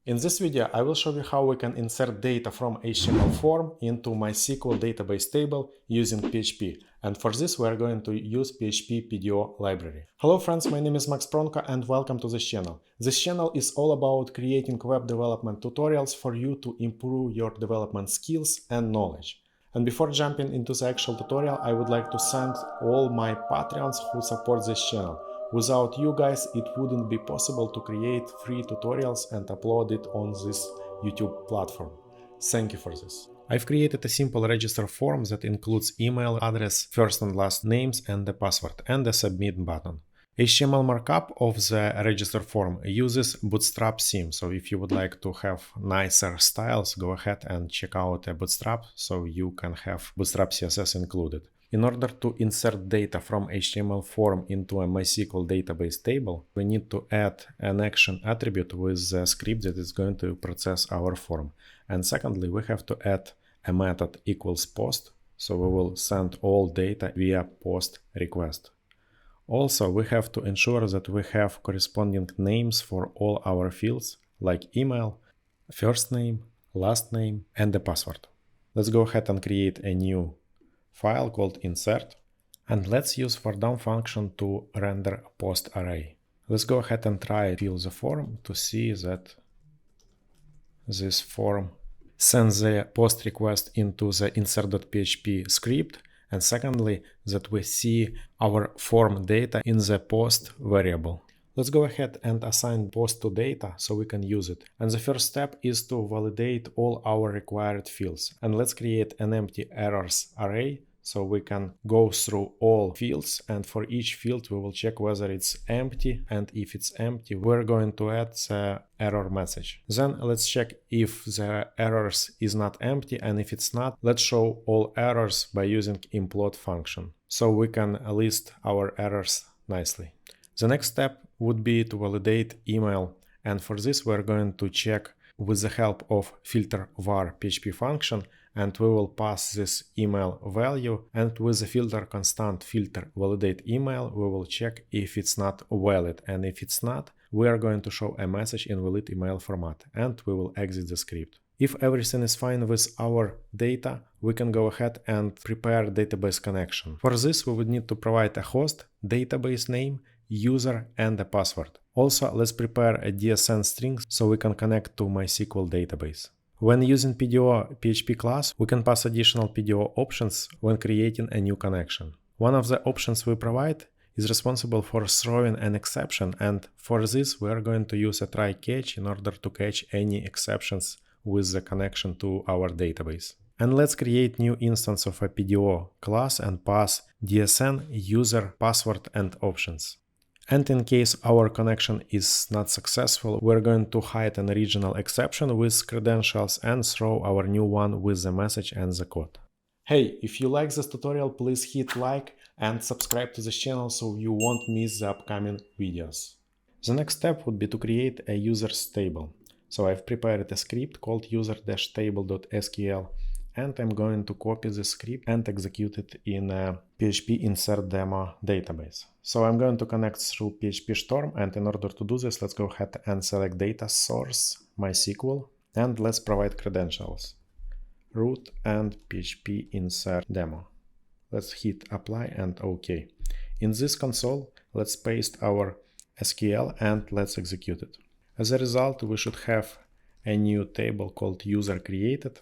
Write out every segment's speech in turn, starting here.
In this video, I will show you how we can insert data from HTML form into MySQL database table using PHP. And for this, we are going to use PHP PDO library. Hello friends, my name is Max Pronko and welcome to this channel. This channel is all about creating web development tutorials for you to improve your development skills and knowledge. And before jumping into the actual tutorial, I would like to thank all my Patreons who support this channel. Without you guys, it wouldn't be possible to create free tutorials and upload it on this YouTube platform. Thank you for this. I've created a simple register form that includes email address, first and last names and the password, and a submit button. HTML markup of the register form uses Bootstrap theme, so if you would like to have nicer styles, go ahead and check out a Bootstrap so you can have Bootstrap CSS included. In order to insert data from HTML form into a MySQL database table, we need to add an action attribute with the script that is going to process our form. And secondly, we have to add a method equals post, so we will send all data via post request. Also, we have to ensure that we have corresponding names for all our fields, like email, first name, last name, and the password. Let's go ahead and create a new file called insert, and let's use forDown function to render a post array. Let's go ahead and try to fill the form to see that this form sends the post request into the insert.php script, and secondly, that we see our form data in the post variable. Let's go ahead and assign post to data so we can use it. And the first step is to validate all our required fields. And let's create an empty errors array so we can go through all fields, and for each field we will check whether it's empty, and if it's empty we're going to add the error message. Then let's check if the errors is not empty, and if it's not, let's show all errors by using implode function so we can list our errors nicely. The next step would be to validate email, and for this we're going to check with the help of filter var PHP function, and we will pass this email value, and with the filter constant filter validate email we will check if it's not valid, and if it's not, we are going to show a message in valid email format, and we will exit the script. If everything is fine with our data, we can go ahead and prepare database connection. For this we would need to provide a host, database name, user, and a password. Also, let's prepare a DSN string so we can connect to MySQL database. When using PDO PHP class, we can pass additional PDO options when creating a new connection. One of the options we provide is responsible for throwing an exception, and for this we are going to use a try catch in order to catch any exceptions with the connection to our database. And let's create new instance of a PDO class and pass DSN, user, password, and options. And in case our connection is not successful, we're going to hide an original exception with credentials and throw our new one with the message and the code. Hey, if you like this tutorial, please hit like and subscribe to this channel so you won't miss the upcoming videos. The next step would be to create a users table. So I've prepared a script called user-table.sql, and I'm going to copy the script and execute it in a PHP insert demo database. So I'm going to connect through PHP Storm, and in order to do this, let's go ahead and select data source, MySQL, and let's provide credentials, root and PHP insert demo. Let's hit apply and OK. In this console, let's paste our SQL and let's execute it. As a result, we should have a new table called user created.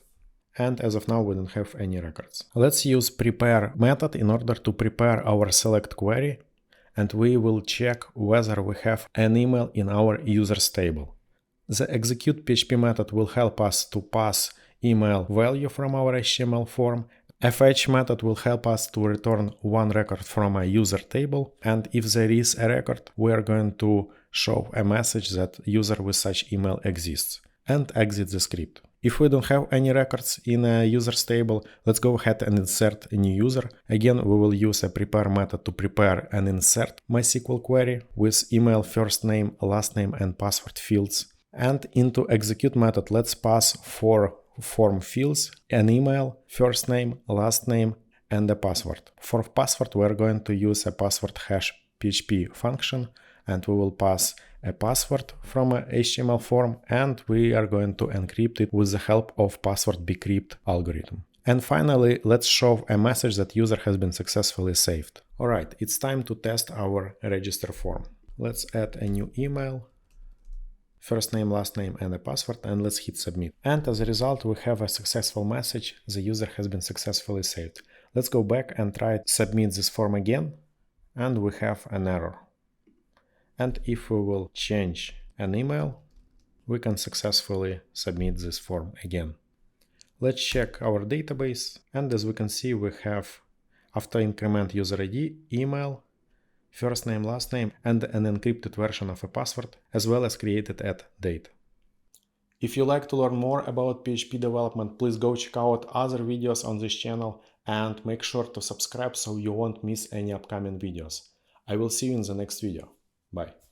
And as of now, we don't have any records. Let's use prepare method in order to prepare our select query, and we will check whether we have an email in our users table. The execute PHP method will help us to pass email value from our HTML form. A fetch method will help us to return one record from a user table, and if there is a record, we are going to show a message that user with such email exists, and exit the script. If we don't have any records in a users table, let's go ahead and insert a new user. Again, we will use a prepare method to prepare and insert MySQL query with email, first name, last name, and password fields. And into execute method, let's pass four form fields: an email, first name, last name, and a password. For password, we're going to use a password hash PHP function, and we will pass a password from a HTML form, and we are going to encrypt it with the help of password decrypt algorithm. And finally, let's show a message that user has been successfully saved. Alright, it's time to test our register form. Let's add a new email, first name, last name, and a password, and let's hit submit. And as a result, we have a successful message. The user has been successfully saved. Let's go back and try to submit this form again, and we have an error. And if we will change an email, we can successfully submit this form again. Let's check our database, and as we can see, we have, after increment user ID, email, first name, last name, and an encrypted version of a password, as well as created at date. If you like to learn more about PHP development, please go check out other videos on this channel and make sure to subscribe so you won't miss any upcoming videos. I will see you in the next video. Bye.